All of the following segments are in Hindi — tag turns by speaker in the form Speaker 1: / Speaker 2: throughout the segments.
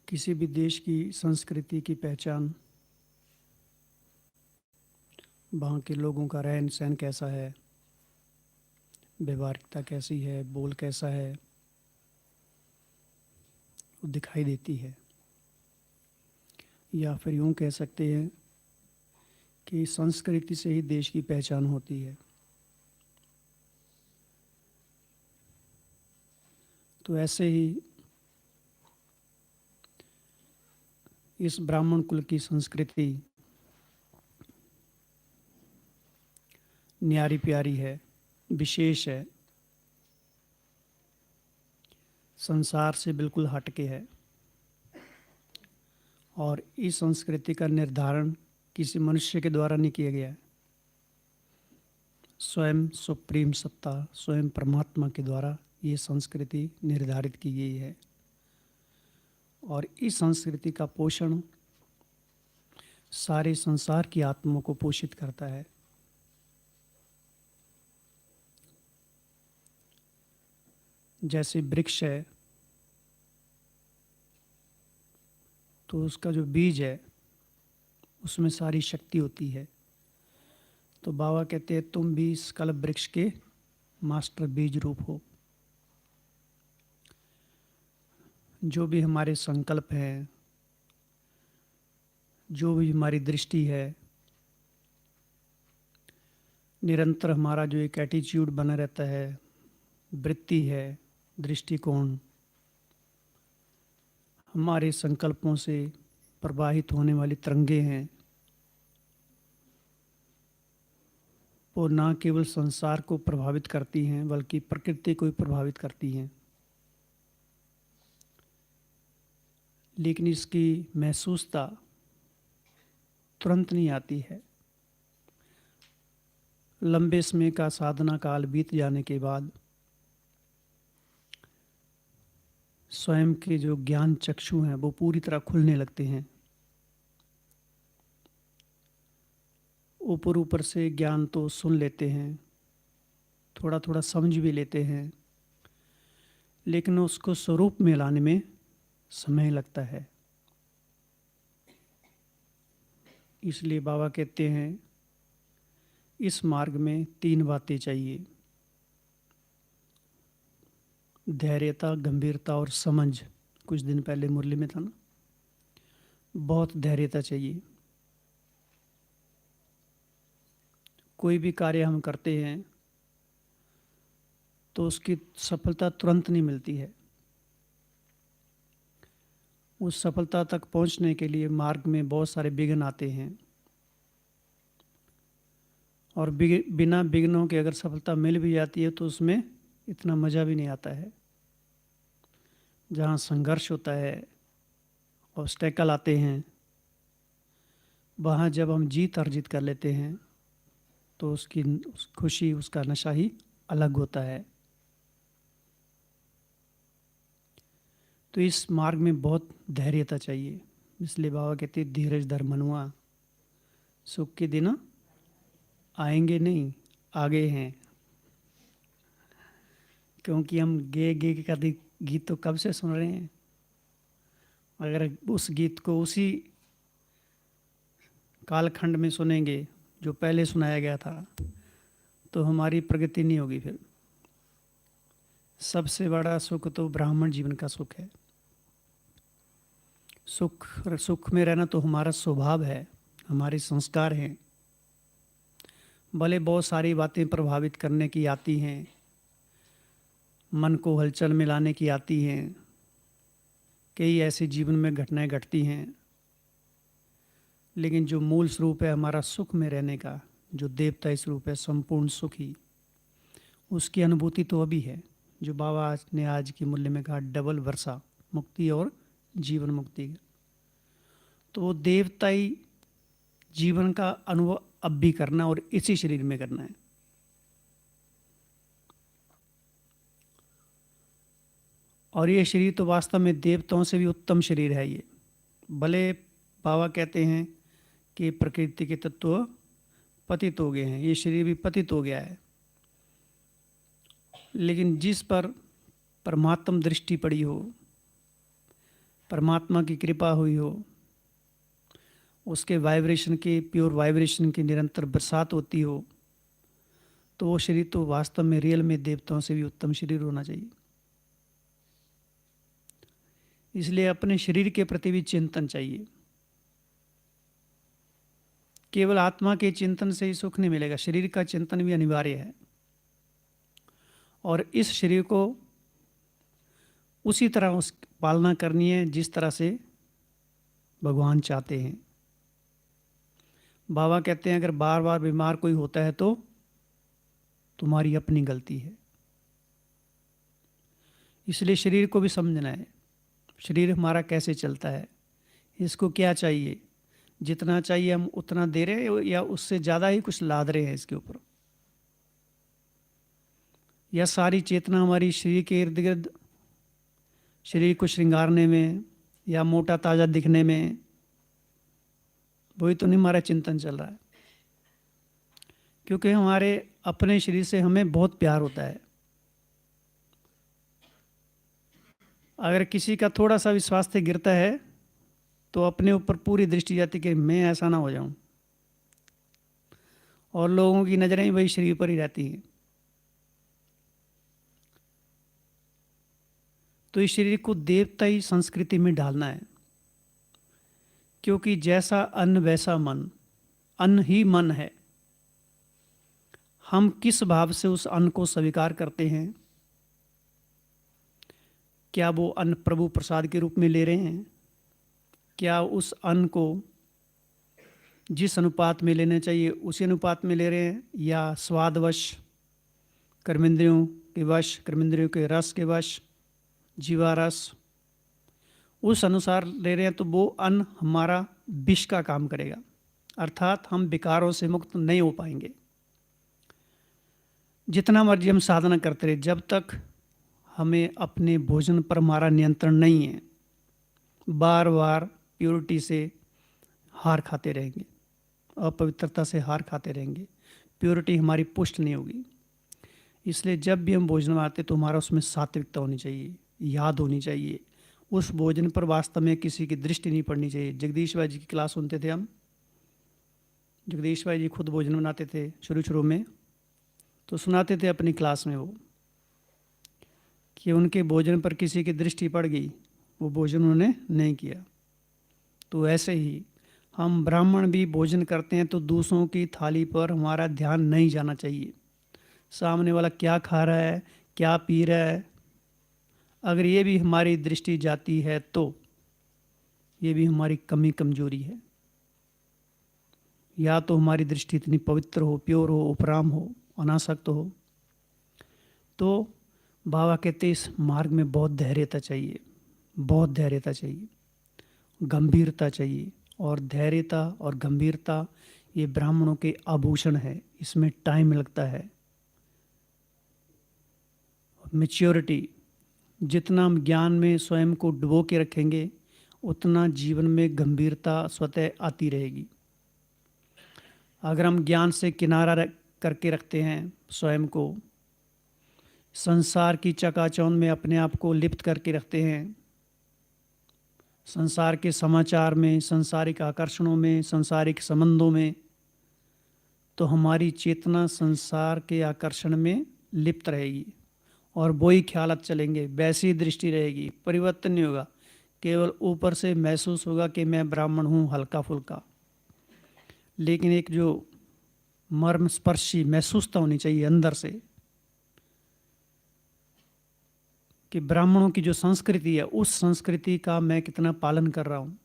Speaker 1: किसी भी देश की संस्कृति की पहचान वहाँ के लोगों का रहन सहन कैसा है, व्यवहारिकता कैसी है, बोल कैसा है, वो दिखाई देती है। या फिर यूँ कह सकते हैं कि संस्कृति से ही देश की पहचान होती है। तो ऐसे ही इस ब्राह्मण कुल की संस्कृति न्यारी प्यारी है, विशेष है, संसार से बिल्कुल हटके है। और इस संस्कृति का निर्धारण किसी मनुष्य के द्वारा नहीं किया गया है, स्वयं सुप्रीम सत्ता, स्वयं परमात्मा के द्वारा ये संस्कृति निर्धारित की गई है। और इस संस्कृति का पोषण सारे संसार की आत्माओं को पोषित करता है। जैसे वृक्ष है तो उसका जो बीज है उसमें सारी शक्ति होती है। तो बाबा कहते हैं तुम भी इस कल्प वृक्ष के मास्टर बीज रूप हो। जो भी हमारे संकल्प हैं, जो भी हमारी दृष्टि है, निरंतर हमारा जो एक एटीट्यूड बना रहता है, वृत्ति है, दृष्टिकोण, हमारे संकल्पों से प्रवाहित होने वाली तरंगे हैं, वो ना केवल संसार को प्रभावित करती हैं बल्कि प्रकृति को भी प्रभावित करती हैं। लेकिन इसकी महसूसता तुरंत नहीं आती है। लंबे समय का साधना काल बीत जाने के बाद स्वयं के जो ज्ञान चक्षु हैं वो पूरी तरह खुलने लगते हैं। ऊपर ऊपर से ज्ञान तो सुन लेते हैं, थोड़ा थोड़ा समझ भी लेते हैं, लेकिन उसको स्वरूप में लाने में समय लगता है। इसलिए बाबा कहते हैं इस मार्ग में 3 बातें चाहिए: धैर्यता, गंभीरता और समझ। कुछ दिन पहले मुरली में था ना, बहुत धैर्यता चाहिए। कोई भी कार्य हम करते हैं तो उसकी सफलता तुरंत नहीं मिलती है। उस सफलता तक पहुंचने के लिए मार्ग में बहुत सारे विघ्न आते हैं, और बिना विघ्नों के अगर सफलता मिल भी जाती है तो उसमें इतना मज़ा भी नहीं आता है। जहाँ संघर्ष होता है, ऑब्स्टेकल आते हैं, वहाँ जब हम जीत अर्जित कर लेते हैं तो उसकी खुशी, उसका नशा ही अलग होता है। तो इस मार्ग में बहुत धैर्यता चाहिए। इसलिए बाबा कहते हैं धीरज धर मनुआ, सुख के दिन आएंगे नहीं, आगे हैं। क्योंकि हम गे गे का गीत तो कब से सुन रहे हैं। अगर उस गीत को उसी कालखंड में सुनेंगे जो पहले सुनाया गया था तो हमारी प्रगति नहीं होगी। फिर सबसे बड़ा सुख तो ब्राह्मण जीवन का सुख है। सुख में रहना तो हमारा स्वभाव है, हमारे संस्कार हैं। भले बहुत सारी बातें प्रभावित करने की आती हैं, मन को हलचल में लाने की आती हैं, कई ऐसे जीवन में घटनाएं घटती हैं, लेकिन जो मूल स्वरूप है हमारा सुख में रहने का, जो देवता स्वरूप है संपूर्ण सुखी, उसकी अनुभूति तो अभी है। जो बाबा ने आज की मूल्य में कहा डबल वर्षा, मुक्ति और जीवन मुक्ति। तो वो देवताई जीवन का अनुभव अब भी करना और इसी शरीर में करना है। और ये शरीर तो वास्तव में देवताओं से भी उत्तम शरीर है। ये भले बाबा कहते हैं कि प्रकृति के तत्व पतित हो गए हैं, ये शरीर भी पतित हो गया है, लेकिन जिस पर परमात्म दृष्टि पड़ी हो, परमात्मा की कृपा हुई हो, उसके वाइब्रेशन की, प्योर वाइब्रेशन की निरंतर बरसात होती हो, तो वो शरीर तो वास्तव में रियल में देवताओं से भी उत्तम शरीर होना चाहिए। इसलिए अपने शरीर के प्रति भी चिंतन चाहिए। केवल आत्मा के चिंतन से ही सुख नहीं मिलेगा, शरीर का चिंतन भी अनिवार्य है। और इस शरीर को उसी तरह उस पालना करनी है जिस तरह से भगवान चाहते हैं। बाबा कहते हैं अगर बार बार बीमार कोई होता है तो तुम्हारी अपनी गलती है। इसलिए शरीर को भी समझना है, शरीर हमारा कैसे चलता है, इसको क्या चाहिए, जितना चाहिए हम उतना दे रहे हैं या उससे ज़्यादा ही कुछ लाद रहे हैं इसके ऊपर, या सारी चेतना हमारी शरीर के इर्द गिर्द, शरीर को श्रृंगारने में या मोटा ताज़ा दिखने में, वही तो नहीं हमारा चिंतन चल रहा है। क्योंकि हमारे अपने शरीर से हमें बहुत प्यार होता है। अगर किसी का थोड़ा सा भी स्वास्थ्य गिरता है तो अपने ऊपर पूरी दृष्टि जाती कि मैं ऐसा ना हो जाऊं, और लोगों की नजरें वही शरीर पर ही रहती हैं। तो इस शरीर को देवताई संस्कृति में डालना है, क्योंकि जैसा अन्न वैसा मन, अन्न ही मन है। हम किस भाव से उस अन्न को स्वीकार करते हैं, क्या वो अन्न प्रभु प्रसाद के रूप में ले रहे हैं, क्या उस अन्न को जिस अनुपात में लेना चाहिए उसी अनुपात में ले रहे हैं, या स्वादवश, कर्मेंद्रियों के वश, कर्मेंद्रियों के रस के वश, जीवा रस, उस अनुसार ले रहे हैं, तो वो अन्न हमारा विष का काम करेगा, अर्थात हम विकारों से मुक्त नहीं हो पाएंगे। जितना मर्जी हम साधना करते रहे, जब तक हमें अपने भोजन पर हमारा नियंत्रण नहीं है, बार बार प्योरिटी से हार खाते रहेंगे, अपवित्रता से हार खाते रहेंगे, प्योरिटी हमारी पुष्ट नहीं होगी। इसलिए जब भी हम भोजन बनाते तो हमारा उसमें सात्विकता होनी चाहिए, याद होनी चाहिए, उस भोजन पर वास्तव में किसी की दृष्टि नहीं पड़नी चाहिए। जगदीश भाई जी की क्लास सुनते थे हम, जगदीश भाई जी खुद भोजन बनाते थे शुरू शुरू में, तो सुनाते थे अपनी क्लास में वो कि उनके भोजन पर किसी की दृष्टि पड़ गई, वो भोजन उन्होंने नहीं किया। तो ऐसे ही हम ब्राह्मण भी भोजन करते हैं तो दूसरों की थाली पर हमारा ध्यान नहीं जाना चाहिए, सामने वाला क्या खा रहा है, क्या पी रहा है। अगर ये भी हमारी दृष्टि जाती है तो ये भी हमारी कमी कमजोरी है। या तो हमारी दृष्टि इतनी पवित्र हो, प्योर हो, उपराम हो, अनासक्त हो। तो बाबा कहते इस मार्ग में बहुत धैर्यता चाहिए, बहुत धैर्यता चाहिए, गंभीरता चाहिए। और धैर्यता और गंभीरता ये ब्राह्मणों के आभूषण है, इसमें टाइम लगता है। मैच्योरिटी, जितना हम ज्ञान में स्वयं को डुबो के रखेंगे उतना जीवन में गंभीरता स्वतः आती रहेगी। अगर हम ज्ञान से किनारा करके रखते हैं स्वयं को, संसार की चकाचौंध में अपने आप को लिप्त करके रखते हैं, संसार के समाचार में, सांसारिक आकर्षणों में, सांसारिक संबंधों में, तो हमारी चेतना संसार के आकर्षण में लिप्त रहेगी और वही ख्यालात चलेंगे, वैसी दृष्टि रहेगी, परिवर्तन नहीं होगा। केवल ऊपर से महसूस होगा कि मैं ब्राह्मण हूँ, हल्का फुल्का, लेकिन एक जो मर्म स्पर्शी महसूसता होनी चाहिए अंदर से कि ब्राह्मणों की जो संस्कृति है उस संस्कृति का मैं कितना पालन कर रहा हूँ।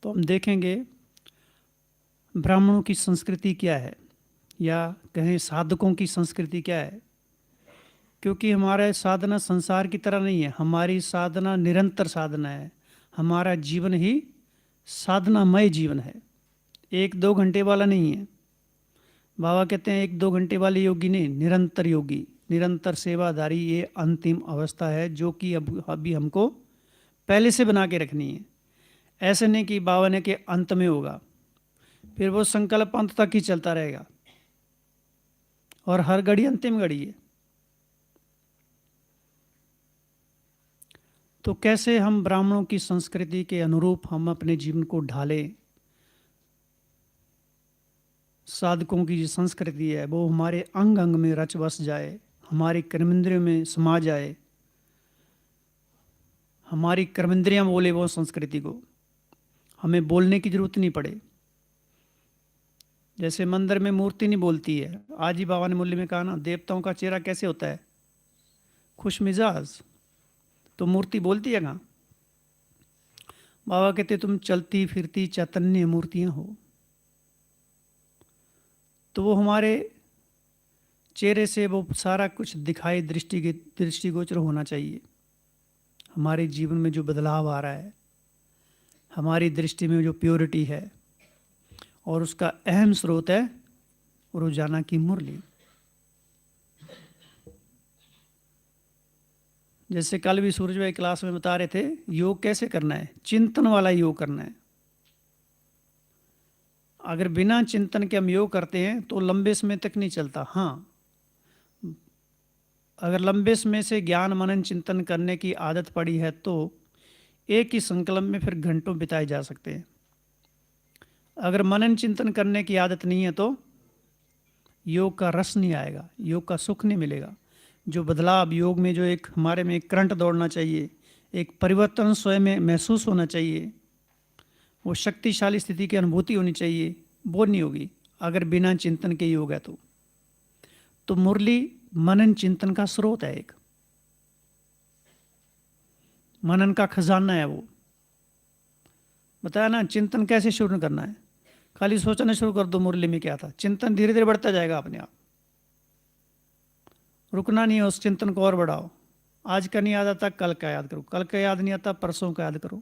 Speaker 1: तो हम देखेंगे ब्राह्मणों की संस्कृति क्या है, या कहें साधकों की संस्कृति क्या है। क्योंकि हमारा साधना संसार की तरह नहीं है, हमारी साधना निरंतर साधना है, हमारा जीवन ही साधनामय जीवन है, 1-2 घंटे वाला नहीं है। बाबा कहते हैं 1-2 घंटे वाले योगी नहीं, निरंतर योगी, निरंतर सेवाधारी, ये अंतिम अवस्था है जो कि अब अभी हमको पहले से बना के रखनी है। ऐसे नहीं कि बाबा ने के अंत में होगा, फिर वो संकल्प अंत तक ही चलता रहेगा और हर घड़ी अंतिम घड़ी है। तो कैसे हम ब्राह्मणों की संस्कृति के अनुरूप हम अपने जीवन को ढालें। साधकों की जो संस्कृति है वो हमारे अंग अंग में रच बस जाए, हमारी कर्मेंद्रियों में समा जाए, हमारी कर्मेंद्रियां बोले वो संस्कृति को, हमें बोलने की जरूरत नहीं पड़े। जैसे मंदिर में मूर्ति नहीं बोलती है, आज ही बाबा ने मुरली में कहा ना, देवताओं का चेहरा कैसे होता है, खुश मिजाज। तो मूर्ति बोलती है कहाँ? बाबा कहते तुम चलती फिरती चैतन्य मूर्तियां हो। तो वो हमारे चेहरे से वो सारा कुछ दिखाई दृष्टिगोचर होना चाहिए। हमारे जीवन में जो बदलाव आ रहा है, हमारी दृष्टि में जो प्योरिटी है, और उसका अहम स्रोत है रोजाना की मुरली। जैसे कल भी सूरज भाई क्लास में बता रहे थे, योग कैसे करना है, चिंतन वाला योग करना है। अगर बिना चिंतन के हम योग करते हैं तो लंबे समय तक नहीं चलता। हाँ, अगर लंबे समय से ज्ञान मनन चिंतन करने की आदत पड़ी है तो एक ही संकल्प में फिर घंटों बिताए जा सकते हैं। अगर मनन चिंतन करने की आदत नहीं है तो योग का रस नहीं आएगा, योग का सुख नहीं मिलेगा। जो बदलाव योग में, जो एक हमारे में एक करंट दौड़ना चाहिए, एक परिवर्तन स्वयं में महसूस होना चाहिए, वो शक्तिशाली स्थिति की अनुभूति होनी चाहिए, वो नहीं होगी अगर बिना चिंतन के योग है तो मुरली मनन चिंतन का स्रोत है, एक मनन का खजाना है। वो बताया ना, चिंतन कैसे शुरू करना है, खाली सोचना शुरू कर दो मुरली में क्या था, चिंतन धीरे धीरे बढ़ता जाएगा अपने आप। रुकना नहीं है, उस चिंतन को और बढ़ाओ। आज का नहीं याद आता कल का याद करो, कल का याद नहीं आता परसों का याद करो,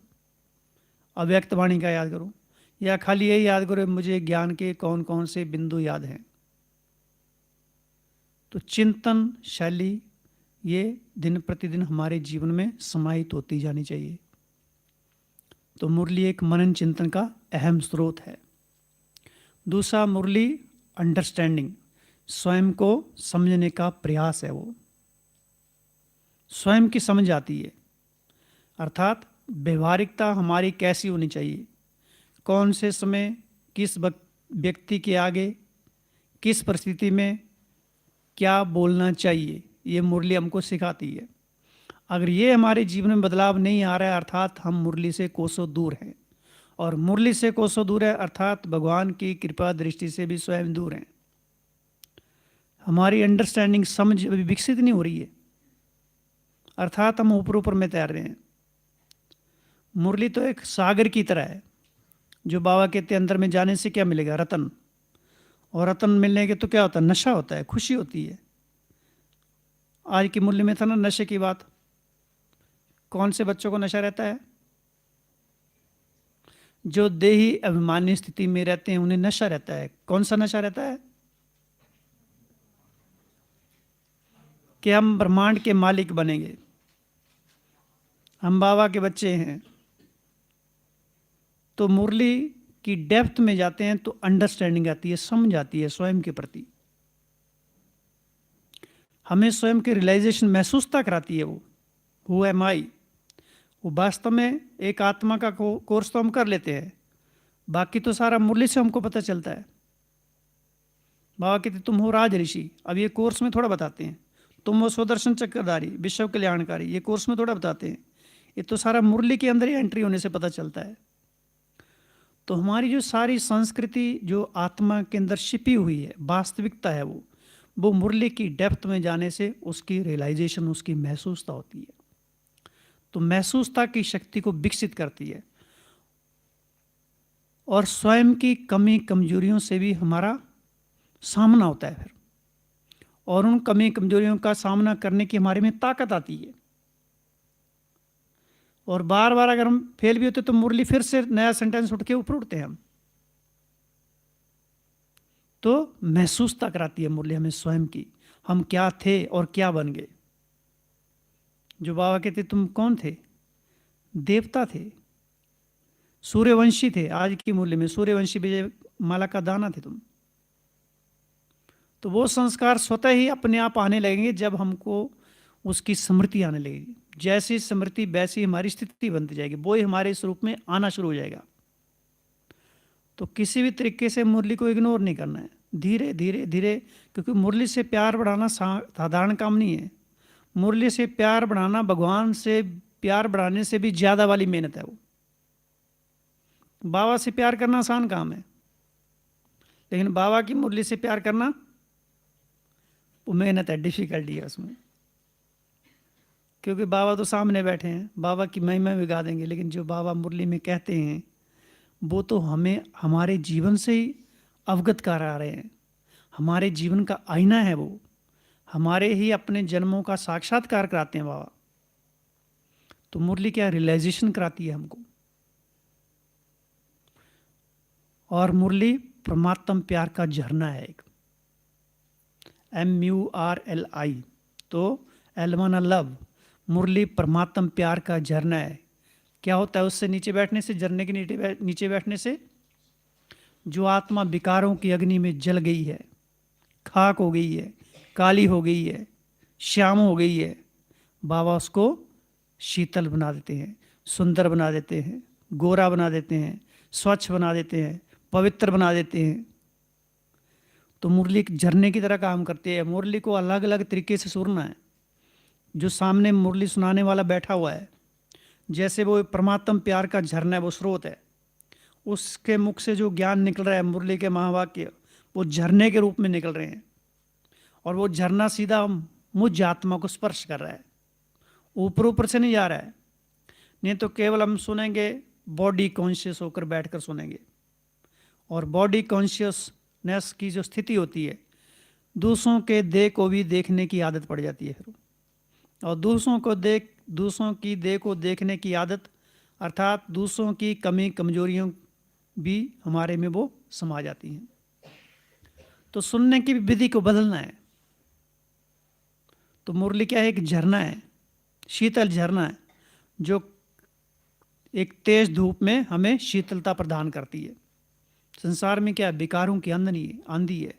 Speaker 1: अव्यक्त वाणी का याद करो, या खाली यही याद करो मुझे ज्ञान के कौन कौन से बिंदु याद हैं। तो चिंतन शैली ये दिन प्रतिदिन हमारे जीवन में समाहित होती जानी चाहिए। तो मुरली एक मनन चिंतन का अहम स्रोत है। दूसरा, मुरली अंडरस्टैंडिंग, स्वयं को समझने का प्रयास है। वो स्वयं की समझ आती है, अर्थात व्यवहारिकता हमारी कैसी होनी चाहिए, कौन से समय किस व्यक्ति के आगे किस परिस्थिति में क्या बोलना चाहिए, ये मुरली हमको सिखाती है। अगर ये हमारे जीवन में बदलाव नहीं आ रहा है अर्थात हम मुरली से कोसों दूर हैं, और मुरली से कोसों दूर है अर्थात भगवान की कृपा दृष्टि से भी स्वयं दूर हैं। हमारी अंडरस्टैंडिंग समझ अभी विकसित नहीं हो रही है, अर्थात हम ऊपर ऊपर में तैर रहे हैं। मुरली तो एक सागर की तरह है, जो बाबा कहते अंदर में जाने से क्या मिलेगा, रतन। और रतन मिलने के तो क्या होता है, नशा होता है, खुशी होती है। आज की मुरली में था ना नशे की बात, कौन से बच्चों को नशा रहता है, जो देही अभिमानी स्थिति में रहते हैं उन्हें नशा रहता है। कौन सा नशा रहता है, कि हम ब्रह्मांड के मालिक बनेंगे, हम बाबा के बच्चे हैं। तो मुरली की डेप्थ में जाते हैं तो अंडरस्टैंडिंग आती है, समझ आती है स्वयं के प्रति, हमें स्वयं के रियलाइजेशन महसूसता कराती है। वो हु एम आई, वो वास्तव में एक आत्मा का कोर्स तो हम कर लेते हैं, बाकी तो सारा मुरली से हमको पता चलता है। बाबा कहते तुम हो राज ऋषि, अब ये कोर्स में थोड़ा बताते हैं। तुम हो स्वदर्शन चक्रधारी, विश्व कल्याणकारी, ये कोर्स में थोड़ा बताते हैं। ये तो सारा मुरली के अंदर ही एंट्री होने से पता चलता है। तो हमारी जो सारी संस्कृति जो आत्मा के अंदर छिपी हुई है, वास्तविकता है, वो मुरली की डेप्थ में जाने से उसकी रियलाइजेशन, उसकी महसूसता होती है। तो महसूसता की शक्ति को विकसित करती है, और स्वयं की कमी कमजोरियों से भी हमारा सामना होता है फिर, और उन कमी कमजोरियों का सामना करने की हमारे में ताकत आती है। और बार बार अगर हम फेल भी होते तो मुरली फिर से नया सेंटेंस उठ के ऊपर उठते हैं हम। तो महसूसता कराती है मुरली हमें स्वयं की, हम क्या थे और क्या बन गए। जो बाबा कहते तुम कौन थे, देवता थे, सूर्यवंशी थे। आज की मुरली में सूर्यवंशी विजय माला का दाना थे तुम। तो वो संस्कार स्वतः ही अपने आप आने लगेंगे जब हमको उसकी स्मृति आने लगेगी। जैसी स्मृति वैसी हमारी स्थिति बनती जाएगी, वो ही हमारे इस रूप में आना शुरू हो जाएगा। तो किसी भी तरीके से मुरली को इग्नोर नहीं करना है, धीरे धीरे धीरे, क्योंकि मुरली से प्यार बढ़ाना साधारण काम नहीं है। मुरली से प्यार बढ़ाना भगवान से प्यार बढ़ाने से भी ज़्यादा वाली मेहनत है वो। बाबा से प्यार करना आसान काम है, लेकिन बाबा की मुरली से प्यार करना वो मेहनत है, डिफिकल्टी है उसमें। क्योंकि बाबा तो सामने बैठे हैं, बाबा की महिमा भी गा देंगे, लेकिन जो बाबा मुरली में कहते हैं वो तो हमें हमारे जीवन से ही अवगत करा रहे हैं। हमारे जीवन का आईना है वो, हमारे ही अपने जन्मों का साक्षात्कार कराते हैं बाबा। तो मुरली क्या रियलाइजेशन कराती है हमको। और मुरली परमात्म प्यार का झरना है एक, MURLI, तो एलवाना लव, मुरली परमात्म प्यार का झरना है। क्या होता है उससे नीचे बैठने से, झरने के नीचे बैठने से? जो आत्मा विकारों की अग्नि में जल गई है, खाक हो गई है, काली हो गई है, श्याम हो गई है, बाबा उसको शीतल बना देते हैं, सुंदर बना देते हैं, गोरा बना देते हैं, स्वच्छ बना देते हैं, पवित्र बना देते हैं। तो मुरली एक झरने की तरह काम करती है। मुरली को अलग अलग तरीके से सुनना है। जो सामने मुरली सुनाने वाला बैठा हुआ है, जैसे वो परमात्म प्यार का झरना है, वो स्रोत है, उसके मुख से जो ज्ञान निकल रहा है, मुरली के महावाक्य, वो झरने के रूप में निकल रहे हैं। और वो झरना सीधा मुझ आत्मा को स्पर्श कर रहा है, ऊपर ऊपर से नहीं जा रहा है। नहीं तो केवल हम सुनेंगे, बॉडी कॉन्शियस होकर बैठकर सुनेंगे, और बॉडी कॉन्शियसनेस की जो स्थिति होती है, दूसरों के देह को भी देखने की आदत पड़ जाती है फिर। और दूसरों की देह को देखने की आदत, अर्थात दूसरों की कमी कमजोरियों भी हमारे में वो समा जाती हैं। तो सुनने की विधि को बदलना है। तो मुरली क्या है? एक झरना है, शीतल झरना है, जो एक तेज धूप में हमें शीतलता प्रदान करती है। संसार में क्या है? विकारों की आंधी है।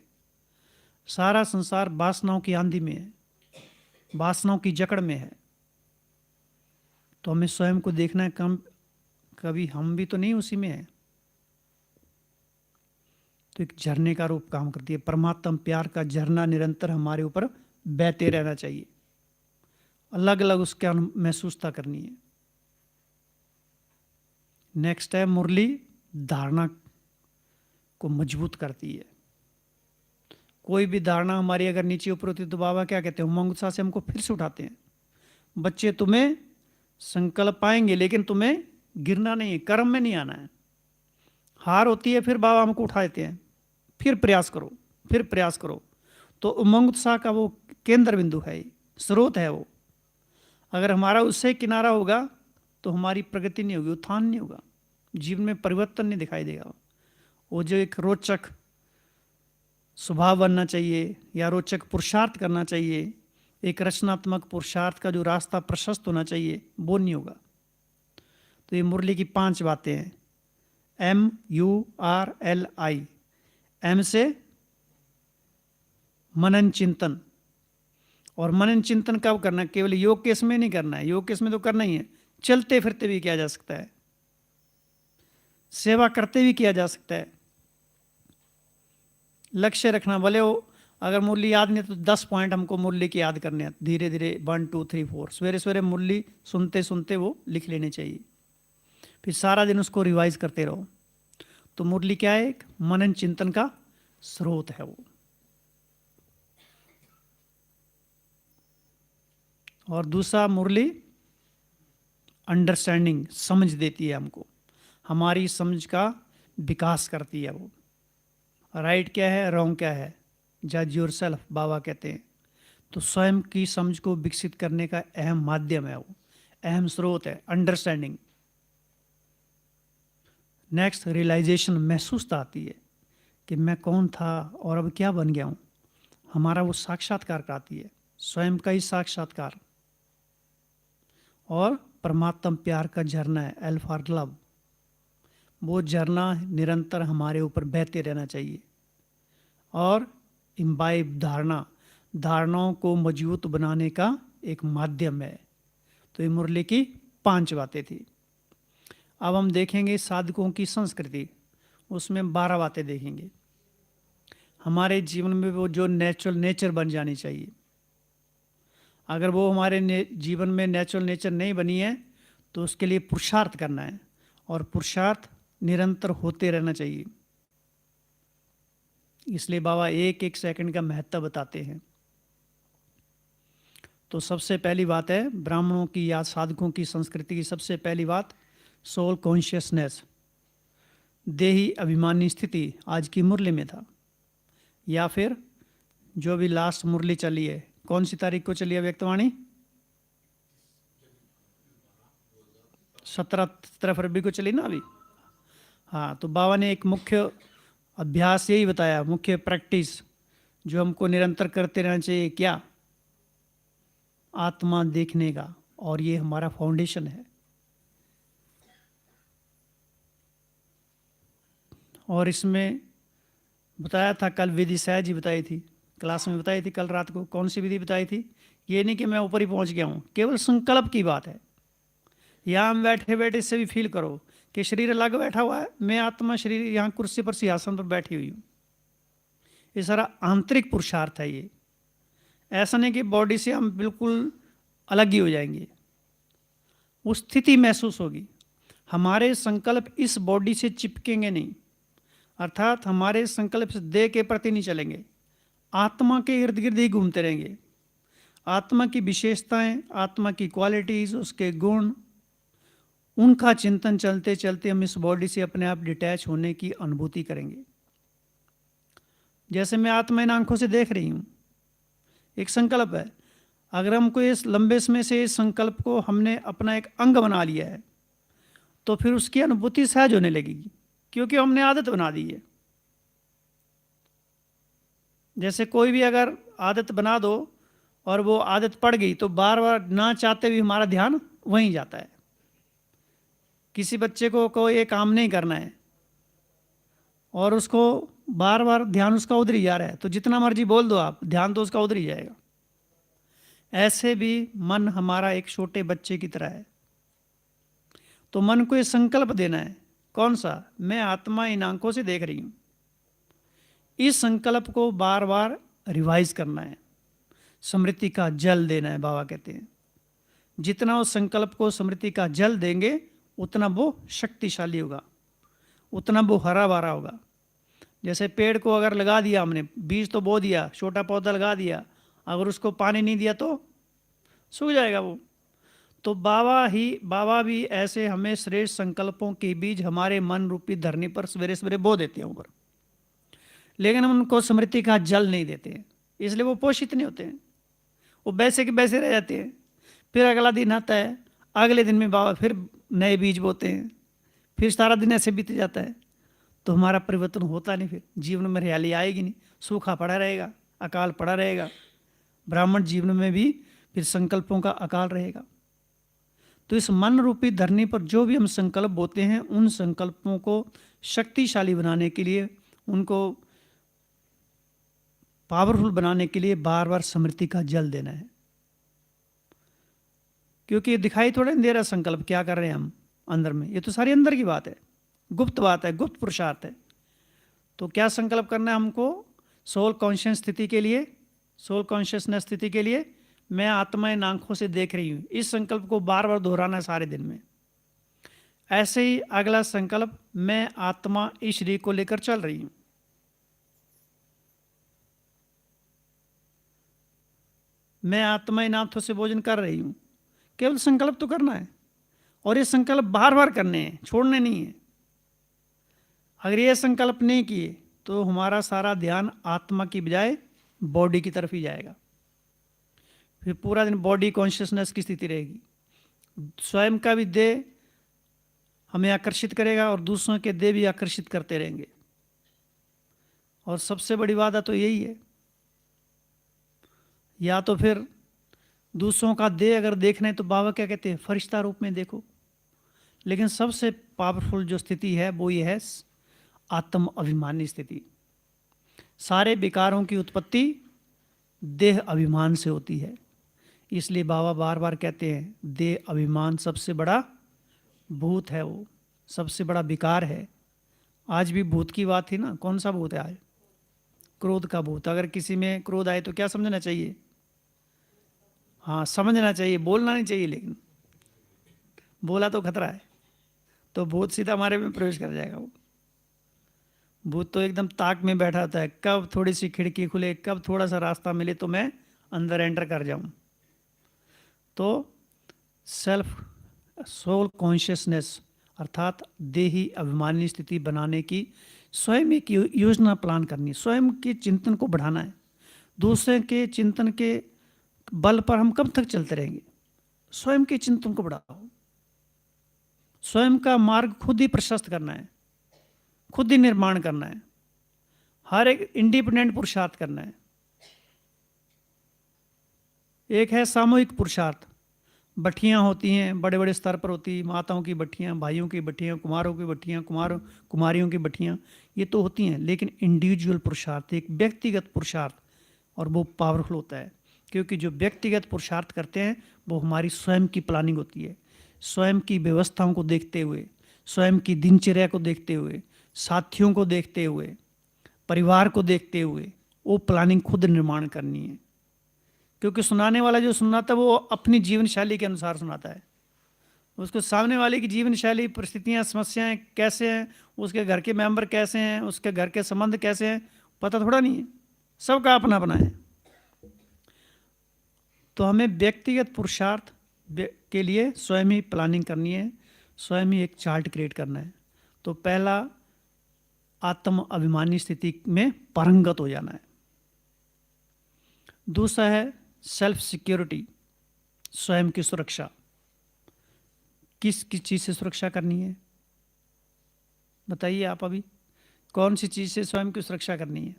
Speaker 1: सारा संसार वासनाओं की आंधी में है, वासनाओं की जकड़ में है। तो हमें स्वयं को देखना है, कभी हम भी तो नहीं उसी में है। तो एक झरने का रूप काम करती है। परमात्म प्यार का झरना निरंतर हमारे ऊपर बहते रहना चाहिए, अलग अलग उसके महसूसता करनी है। नेक्स्ट है, मुरली धारणा को मजबूत करती है। कोई भी धारणा हमारी अगर नीचे ऊपर होती है तो बाबा क्या कहते हैं? उमंग उत्साह से हमको फिर से उठाते हैं। बच्चे, तुम्हें संकल्प पाएंगे, लेकिन तुम्हें गिरना नहीं है, कर्म में नहीं आना है। हार होती है, फिर बाबा हमको उठा देते हैं, फिर प्रयास करो, फिर प्रयास करो। तो उमंग उत्साह का वो केंद्र बिंदु है, स्रोत है वो। अगर हमारा उससे किनारा होगा तो हमारी प्रगति नहीं होगी, उत्थान नहीं होगा, जीवन में परिवर्तन नहीं दिखाई देगा। वो जो एक रोचक स्वभाव बनना चाहिए या रोचक पुरुषार्थ करना चाहिए, एक रचनात्मक पुरुषार्थ का जो रास्ता प्रशस्त होना चाहिए, वो नहीं होगा। तो ये मुरली की 5 बातें हैं। MURLI, M से मनन चिंतन। और मनन चिंतन कब करना है? केवल योग केस में नहीं करना है, योग केस में तो करना ही है, चलते फिरते भी किया जा सकता है, सेवा करते भी किया जा सकता है। लक्ष्य रखना, भले हो अगर मुरली याद नहीं तो 10 पॉइंट हमको मुरली की याद करने हैं, धीरे धीरे 1 2 3 4 सवेरे सवेरे मुरली सुनते सुनते वो लिख लेने चाहिए, फिर सारा दिन उसको रिवाइज करते रहो। तो मुरली क्या है? एक मनन चिंतन का स्रोत है वो। और दूसरा, मुरली अंडरस्टैंडिंग, समझ देती है हमको, हमारी समझ का विकास करती है वो। राइट क्या है, रॉन्ग क्या है, जज योरसेल्फ बाबा कहते हैं। तो स्वयं की समझ को विकसित करने का अहम माध्यम है वो, अहम स्रोत है अंडरस्टैंडिंग। नेक्स्ट, रियलाइजेशन, महसूसता आती है कि मैं कौन था और अब क्या बन गया हूँ। हमारा वो साक्षात्कार कराती है, स्वयं का ही साक्षात्कार। और परमात्म प्यार का झरना है, एल फॉर लव, वो झरना निरंतर हमारे ऊपर बहते रहना चाहिए। और इम्बाइब, धारणाओं को मजबूत बनाने का एक माध्यम है। तो ये मुरली की 5 बातें थी। अब हम देखेंगे साधकों की संस्कृति, उसमें 12 बातें देखेंगे। हमारे जीवन में वो जो नेचुरल नेचर बन जानी चाहिए। अगर वो हमारे जीवन में नेचुरल नेचर नहीं बनी है तो उसके लिए पुरुषार्थ करना है, और पुरुषार्थ निरंतर होते रहना चाहिए। इसलिए बाबा एक एक सेकंड का महत्व बताते हैं। तो सबसे पहली बात है ब्राह्मणों की या साधकों की संस्कृति की सबसे पहली बात सोल कॉन्शियसनेस, देही अभिमानी स्थिति। आज की मुरली में था, या फिर जो भी लास्ट मुरली चली है, कौन सी तारीख को चली है व्यक्तवाणी? 17 फरवरी को चली ना अभी। हाँ, तो बाबा ने एक मुख्य अभ्यास यही बताया, मुख्य प्रैक्टिस जो हमको निरंतर करते रहना चाहिए, क्या? आत्मा देखने का, और ये हमारा फाउंडेशन है। और इसमें बताया था, कल विधि सहज ही बताई थी, क्लास में बताई थी कल रात को। कौन सी विधि बताई थी? ये नहीं कि मैं ऊपर ही पहुंच गया हूँ, केवल संकल्प की बात है। यहाँ हम बैठे बैठे से भी फील करो कि शरीर अलग बैठा हुआ है, मैं आत्मा शरीर यहाँ कुर्सी पर सिंहासन पर बैठी हुई हूँ। ये सारा आंतरिक पुरुषार्थ है। ये ऐसा नहीं कि बॉडी से हम बिल्कुल अलग ही हो जाएंगे, उस स्थिति महसूस होगी। हमारे संकल्प इस बॉडी से चिपकेंगे नहीं, अर्थात हमारे संकल्प से देह के प्रति नहीं चलेंगे, आत्मा के इर्द गिर्द ही घूमते रहेंगे। आत्मा की विशेषताएं, आत्मा की क्वालिटीज, उसके गुण, उनका चिंतन चलते चलते हम इस बॉडी से अपने आप डिटैच होने की अनुभूति करेंगे। जैसे मैं आत्मा इन आंखों से देख रही हूँ, एक संकल्प है। अगर हमको इस लंबे समय से इस संकल्प को हमने अपना एक अंग बना लिया है, तो फिर उसकी अनुभूति सहज होने लगेगी, क्योंकि हमने आदत बना दी है। जैसे कोई भी अगर आदत बना दो और वो आदत पड़ गई, तो बार बार ना चाहते भी हमारा ध्यान वहीं जाता है। किसी बच्चे को कोई एक काम नहीं करना है और उसको बार बार ध्यान उसका उधर ही जा रहा है, तो जितना मर्जी बोल दो आप, ध्यान तो उसका उधर ही जाएगा। ऐसे भी मन हमारा एक छोटे बच्चे की तरह है। तो मन को ये संकल्प देना है, कौन सा? मैं आत्मा इन आंखों से देख रही हूं। इस संकल्प को बार बार रिवाइज करना है, स्मृति का जल देना है। बाबा कहते हैं जितना उस संकल्प को स्मृति का जल देंगे उतना वो शक्तिशाली होगा, उतना वो हरा भरा होगा। जैसे पेड़ को अगर लगा दिया हमने, बीज तो बो दिया, छोटा पौधा लगा दिया, अगर उसको पानी नहीं दिया तो सूख जाएगा वो। तो बाबा भी ऐसे हमें श्रेष्ठ संकल्पों के बीज हमारे मन रूपी धरनी पर सवेरे सवेरे बो देते हैं ऊपर, लेकिन हम उनको स्मृति का जल नहीं देते हैं, इसलिए वो पोषित नहीं होते हैं, वो वैसे के वैसे रह जाते हैं। फिर अगला दिन आता है, अगले दिन में बाबा फिर नए बीज बोते हैं, फिर सारा दिन ऐसे बीत जाता है। तो हमारा परिवर्तन होता नहीं, फिर जीवन में हरियाली आएगी नहीं, सूखा पड़ा रहेगा, अकाल पड़ा रहेगा। ब्राह्मण जीवन में भी फिर संकल्पों का अकाल रहेगा। तो इस मन रूपी धरनी पर जो भी हम संकल्प बोते हैं, उन संकल्पों को शक्तिशाली बनाने के लिए, उनको पावरफुल बनाने के लिए बार बार स्मृति का जल देना है। क्योंकि दिखाई थोड़ा नहीं दे रहा संकल्प क्या कर रहे हैं हम अंदर में, ये तो सारी अंदर की बात है, गुप्त बात है, गुप्त पुरुषार्थ है। तो क्या संकल्प करना है हमको? सोल कॉन्शियस स्थिति के लिए, सोल कॉन्शियसनेस स्थिति के लिए मैं आत्मा इन आंखों से देख रही हूँ, इस संकल्प को बार बार दोहराना है सारे दिन में। ऐसे ही अगला संकल्प, मैं आत्मा इस शरीर को लेकर चल रही हूँ। मैं आत्मा इन आंखों से भोजन कर रही हूँ। केवल संकल्प तो करना है, और ये संकल्प बार बार करने हैं, छोड़ने नहीं है। अगर ये संकल्प नहीं किए तो हमारा सारा ध्यान आत्मा की बजाय बॉडी की तरफ ही जाएगा। फिर पूरा दिन बॉडी कॉन्शियसनेस की स्थिति रहेगी। स्वयं का भी देह हमें आकर्षित करेगा और दूसरों के देह भी आकर्षित करते रहेंगे। और सबसे बड़ी बात तो यही है, या तो फिर दूसरों का देह अगर देखना है तो बाबा क्या कहते हैं, फरिश्ता रूप में देखो। लेकिन सबसे पावरफुल जो स्थिति है वो ये है आत्म अभिमानी स्थिति। सारे विकारों की उत्पत्ति देह अभिमान से होती है, इसलिए बाबा बार बार कहते हैं देह अभिमान सबसे बड़ा भूत है, वो सबसे बड़ा विकार है। आज भी भूत की बात थी ना, कौन सा भूत है आज? क्रोध का भूत। अगर किसी में क्रोध आए तो क्या समझना चाहिए? हाँ, समझना चाहिए, बोलना नहीं चाहिए, लेकिन बोला तो खतरा है, तो भूत सीधा हमारे में प्रवेश कर जाएगा। वो भूत तो एकदम ताक में बैठा होता है, कब थोड़ी सी खिड़की खुले, कब थोड़ा सा रास्ता मिले तो मैं अंदर एंटर कर जाऊं। तो सेल्फ सोल कॉन्शियसनेस अर्थात देही अभिमानी स्थिति बनाने की स्वयं एक योजना प्लान करनी, स्वयं के चिंतन को बढ़ाना है। दूसरे के चिंतन के बल पर हम कब तक चलते रहेंगे? स्वयं के चिंतन को बढ़ाओ, स्वयं का मार्ग खुद ही प्रशस्त करना है, खुद ही निर्माण करना है, हर एक इंडिपेंडेंट पुरुषार्थ करना है। एक है सामूहिक पुरुषार्थ, भट्टियाँ होती हैं, बड़े बड़े स्तर पर होती, माताओं की भट्टियाँ, भाइयों की भट्टियाँ, कुमारों की भट्टियाँ, कुमारियों की भट्टियाँ, ये तो होती हैं। लेकिन इंडिविजुअल पुरुषार्थ, एक व्यक्तिगत पुरुषार्थ, और वो पावरफुल होता है, क्योंकि जो व्यक्तिगत पुरुषार्थ करते हैं वो हमारी स्वयं की प्लानिंग होती है, स्वयं की व्यवस्थाओं को देखते हुए, स्वयं की दिनचर्या को देखते हुए, साथियों को देखते हुए, परिवार को देखते हुए वो प्लानिंग खुद निर्माण करनी है। क्योंकि सुनाने वाला जो सुनाता है वो अपनी जीवन शैली के अनुसार सुनाता है, उसको सामने वाले की जीवन शैली, परिस्थितियाँ, समस्याएं कैसे हैं, उसके घर के मेंबर कैसे हैं, उसके घर के संबंध कैसे हैं, पता थोड़ा नहीं है, सबका अपना अपना है। तो हमें व्यक्तिगत पुरुषार्थ के लिए स्वयं ही प्लानिंग करनी है, स्वयं ही एक चार्ट क्रिएट करना है। तो पहला, आत्म अभिमानी स्थिति में पारंगत हो जाना है। दूसरा है सेल्फ सिक्योरिटी, स्वयं की सुरक्षा। किस किस चीज़ से सुरक्षा करनी है बताइए आप? अभी कौन सी चीज़ से स्वयं की सुरक्षा करनी है?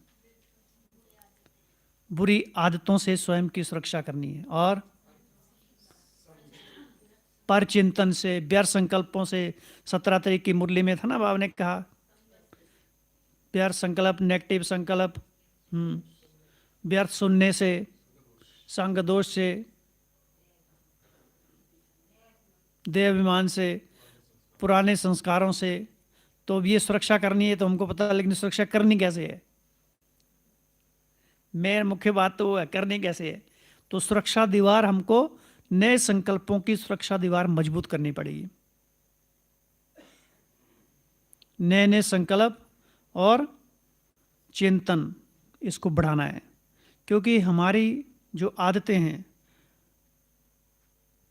Speaker 1: बुरी आदतों से स्वयं की सुरक्षा करनी है, और परचिंतन से, व्यर्थ संकल्पों से। 17 तारीख की मुरली में था ना, बाबा ने कहा व्यर्थ संकल्प, नेगेटिव संकल्प, व्यर्थ सुनने से, संग दोष से, देह अभिमान से, पुराने संस्कारों से। तो ये सुरक्षा करनी है तो हमको पता है, लेकिन सुरक्षा करनी कैसे है? मेन मुख्य बात तो वो है, करनी कैसे है। तो सुरक्षा दीवार हमको नए संकल्पों की सुरक्षा दीवार मजबूत करनी पड़ेगी, नए नए संकल्प और चिंतन, इसको बढ़ाना है। क्योंकि हमारी जो आदतें हैं,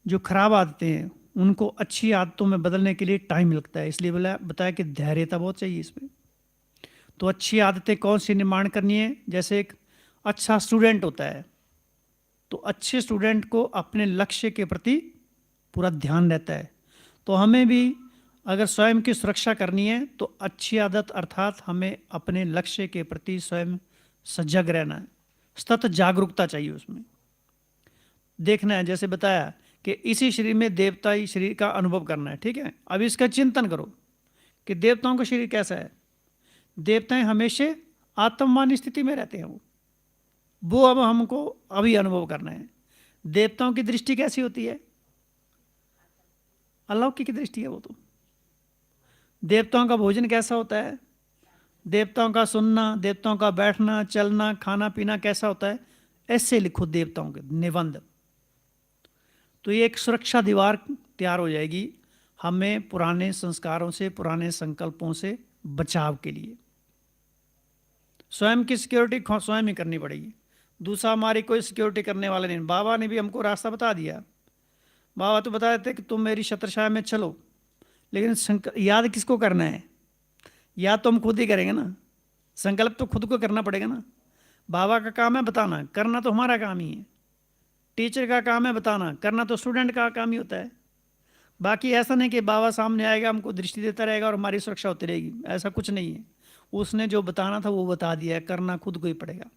Speaker 1: जो खराब आदतें हैं, उनको अच्छी आदतों में बदलने के लिए टाइम लगता है। इसलिए बताया कि धैर्यता बहुत चाहिए इसमें। तो अच्छी आदतें कौन सी निर्माण करनी है? जैसे एक अच्छा स्टूडेंट होता है, तो अच्छे स्टूडेंट को अपने लक्ष्य के प्रति पूरा ध्यान रहता है। तो हमें भी अगर स्वयं की सुरक्षा करनी है तो अच्छी आदत अर्थात हमें अपने लक्ष्य के प्रति स्वयं सजग रहना है, सतत जागरूकता चाहिए उसमें। देखना है, जैसे बताया कि इसी शरीर में देवताई शरीर का अनुभव करना है, ठीक है। अब इसका चिंतन करो कि देवताओं का शरीर कैसा है। देवताएं हमेशा आत्मवान स्थिति में रहते हैं, वो अब हमको अभी अनुभव करना है। देवताओं की दृष्टि कैसी होती है? अलौकिक की दृष्टि है वो तो। देवताओं का भोजन कैसा होता है? देवताओं का सुनना, देवताओं का बैठना, चलना, खाना पीना कैसा होता है? ऐसे लिखो देवताओं के निबंध। तो ये एक सुरक्षा दीवार तैयार हो जाएगी हमें पुराने संस्कारों से, पुराने संकल्पों से बचाव के लिए। स्वयं की सिक्योरिटी स्वयं ही करनी पड़ेगी, दूसरा हमारी कोई सिक्योरिटी करने वाला नहीं। बाबा ने भी हमको रास्ता बता दिया। बाबा तो बता देते कि तुम मेरी छत्रछाया में चलो, लेकिन याद किसको करना है? याद तो हम खुद ही करेंगे ना, संकल्प तो खुद को करना पड़ेगा ना। बाबा का काम है बताना, करना तो हमारा काम ही है। टीचर का काम है बताना, करना तो स्टूडेंट का काम ही होता है। बाकी ऐसा नहीं कि बाबा सामने आएगा, हमको दृष्टि देता रहेगा और हमारी सुरक्षा होती रहेगी, ऐसा कुछ नहीं है। उसने जो बताना था वो बता दिया है, करना खुद को ही पड़ेगा।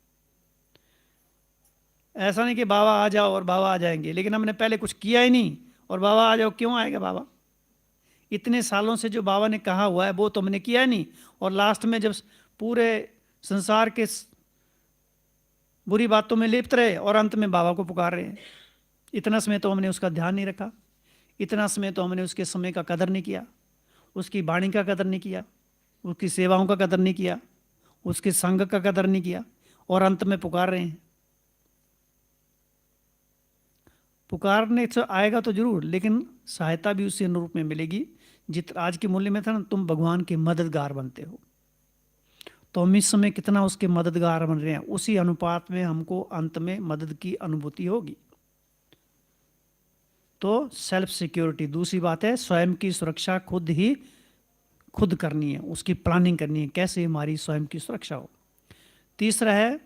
Speaker 1: ऐसा नहीं कि बाबा आ जाओ और बाबा आ जाएंगे, लेकिन हमने पहले कुछ किया ही नहीं और बाबा आ जाओ, क्यों आएगा बाबा? इतने सालों से जो बाबा ने कहा हुआ है वो तो हमने किया ही नहीं, और लास्ट में जब पूरे संसार के बुरी बातों में लिप्त रहे और अंत में बाबा को पुकार रहे हैं। इतना समय तो हमने उसका ध्यान नहीं रखा, इतना समय तो हमने उसके समय का कदर नहीं किया, उसकी वाणी का कदर नहीं किया, उसकी सेवाओं का कदर नहीं किया, उसके संग का कदर नहीं किया, और अंत में पुकार रहे हैं। पुकारने से आएगा तो जरूर, लेकिन सहायता भी उसी अनुरूप में मिलेगी जित आज के मूल्य में था ना, तुम भगवान के मददगार बनते हो। तो हम इस समय कितना उसके मददगार बन रहे हैं, उसी अनुपात में हमको अंत में मदद की अनुभूति होगी। तो सेल्फ सिक्योरिटी। दूसरी बात है, स्वयं की सुरक्षा खुद करनी है, उसकी प्लानिंग करनी है कैसे हमारी स्वयं की सुरक्षा हो। तीसरा है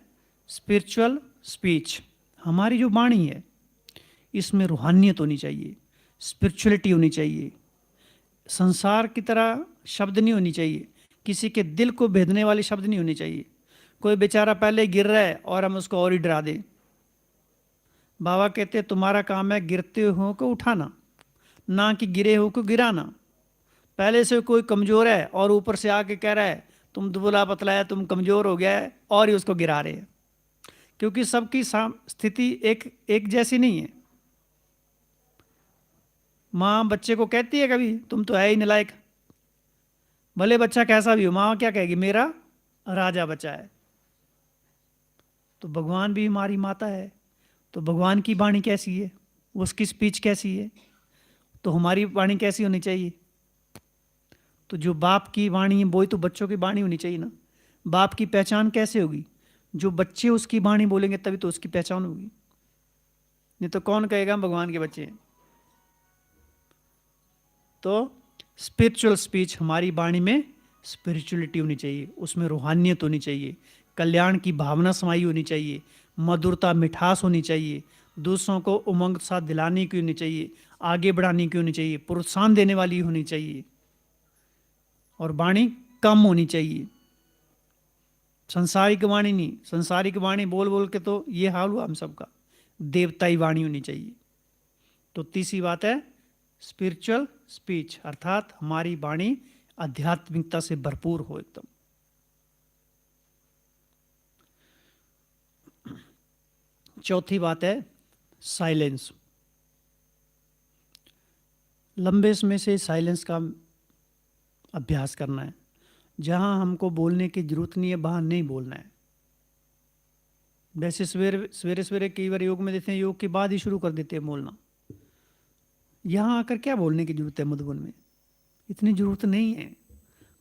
Speaker 1: स्पिरिचुअल स्पीच। हमारी जो वाणी है इसमें रूहानियत होनी चाहिए, स्पिरिचुअलिटी होनी चाहिए, संसार की तरह शब्द नहीं होनी चाहिए, किसी के दिल को भेदने वाले शब्द नहीं होने चाहिए। कोई बेचारा पहले गिर रहा है और हम उसको और ही डरा दें। बाबा कहते तुम्हारा काम है गिरते हो को उठाना, ना कि गिरे हो को गिराना। पहले से कोई कमजोर है और ऊपर से आके कह रहा है तुम दुबला पतला है, तुम कमजोर हो गया है, और ही उसको गिरा रहे हैं। क्योंकि सबकी स्थिति एक जैसी नहीं है। माँ बच्चे को कहती है कभी तुम तो है ही नालायक, भले बच्चा कैसा भी हो, माँ क्या कहेगी, मेरा राजा बच्चा है। तो भगवान भी हमारी माता है, तो भगवान की वाणी कैसी है, उसकी स्पीच कैसी है, तो हमारी वाणी कैसी होनी चाहिए। तो जो बाप की वाणी है वही तो बच्चों की वाणी होनी चाहिए ना। बाप की पहचान कैसे होगी, जो बच्चे उसकी वाणी बोलेंगे तभी तो उसकी पहचान होगी, नहीं तो कौन कहेगा हम भगवान के बच्चे हैं। तो स्पिरिचुअल स्पीच, हमारी वाणी में स्पिरिचुअलिटी होनी चाहिए, उसमें रूहानियत होनी चाहिए, कल्याण की भावना समाई होनी चाहिए, मधुरता मिठास होनी चाहिए, दूसरों को उमंग साथ दिलाने की होनी चाहिए, आगे बढ़ाने की होनी चाहिए, प्रोत्साहन देने वाली होनी चाहिए, और वाणी कम होनी चाहिए। संसारिक वाणी नहीं, संसारिक वाणी बोल बोल के तो ये हाल हुआ हम सबका, देवताई वाणी होनी चाहिए। तो तीसरी बात है स्पिरिचुअल स्पीच, अर्थात हमारी वाणी आध्यात्मिकता से भरपूर हो एकदम। चौथी बात है साइलेंस। लंबे समय से साइलेंस का अभ्यास करना है। जहां हमको बोलने की जरूरत नहीं है वहां नहीं बोलना है। वैसे सवेरे सवेरे कई बार योग में देते हैं, योग के बाद ही शुरू कर देते हैं बोलना। यहाँ आकर क्या बोलने की जरूरत है, मधुबन में इतनी जरूरत नहीं है।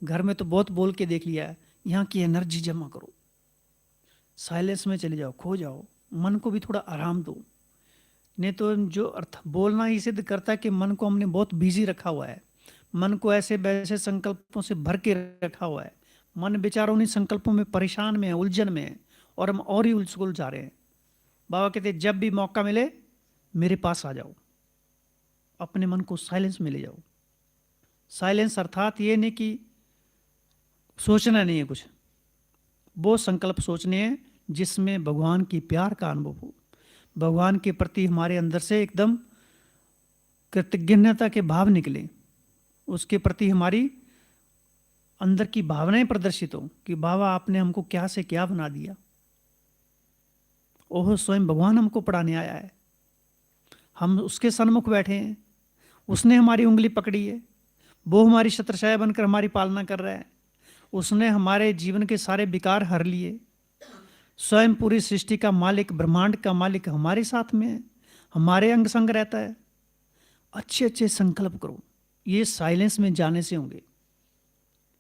Speaker 1: घर में तो बहुत बोल के देख लिया है, यहाँ की एनर्जी जमा करो, साइलेंस में चले जाओ, खो जाओ, मन को भी थोड़ा आराम दो। नहीं तो जो अर्थ बोलना ही सिद्ध करता है कि मन को हमने बहुत बिजी रखा हुआ है, मन को ऐसे वैसे संकल्पों से भर के रखा हुआ है। मन बेचारों उन्हीं संकल्पों में परेशान में है, उलझन में है, और हम और ही उलझ जा रहे हैं। बाबा कहते जब भी मौका मिले मेरे पास आ जाओ, अपने मन को साइलेंस में ले जाओ। साइलेंस अर्थात ये नहीं कि सोचना नहीं है कुछ, वो संकल्प सोचने हैं जिसमें भगवान की प्यार का अनुभव हो, भगवान के प्रति हमारे अंदर से एकदम कृतज्ञता के भाव निकले, उसके प्रति हमारी अंदर की भावनाएं प्रदर्शित हो कि बाबा आपने हमको क्या से क्या बना दिया। ओह स्वयं भगवान हमको पढ़ाने आया है, हम उसके सन्मुख बैठे हैं, उसने हमारी उंगली पकड़ी है, वो हमारी छत्रछाया बनकर हमारी पालना कर रहा है, उसने हमारे जीवन के सारे विकार हर लिए। स्वयं पूरी सृष्टि का मालिक, ब्रह्मांड का मालिक हमारे साथ में है, हमारे अंग संग रहता है। अच्छे अच्छे संकल्प करो, ये साइलेंस में जाने से होंगे।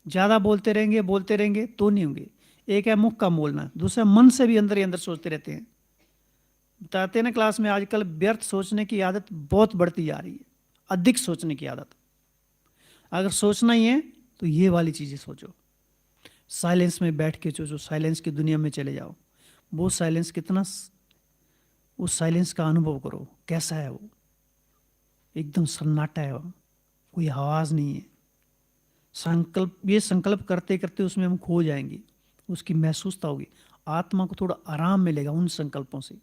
Speaker 1: ज़्यादा बोलते रहेंगे तो नहीं होंगे। एक है मुख का बोलना, दूसरा मन से भी अंदर ही अंदर सोचते रहते हैं। बताते हैं ना क्लास में, आजकल व्यर्थ सोचने की आदत बहुत बढ़ती जा रही है, अधिक सोचने की आदत। अगर सोचना ही है तो ये वाली चीज़ें सोचो, साइलेंस में बैठ के सोचो, साइलेंस की दुनिया में चले जाओ। वो साइलेंस कितना, उस साइलेंस का अनुभव करो, कैसा है वो। एकदम सन्नाटा है, कोई आवाज़ नहीं है। ये संकल्प करते करते उसमें हम खो जाएंगे, उसकी महसूसता होगी, आत्मा को थोड़ा आराम मिलेगा उन संकल्पों से।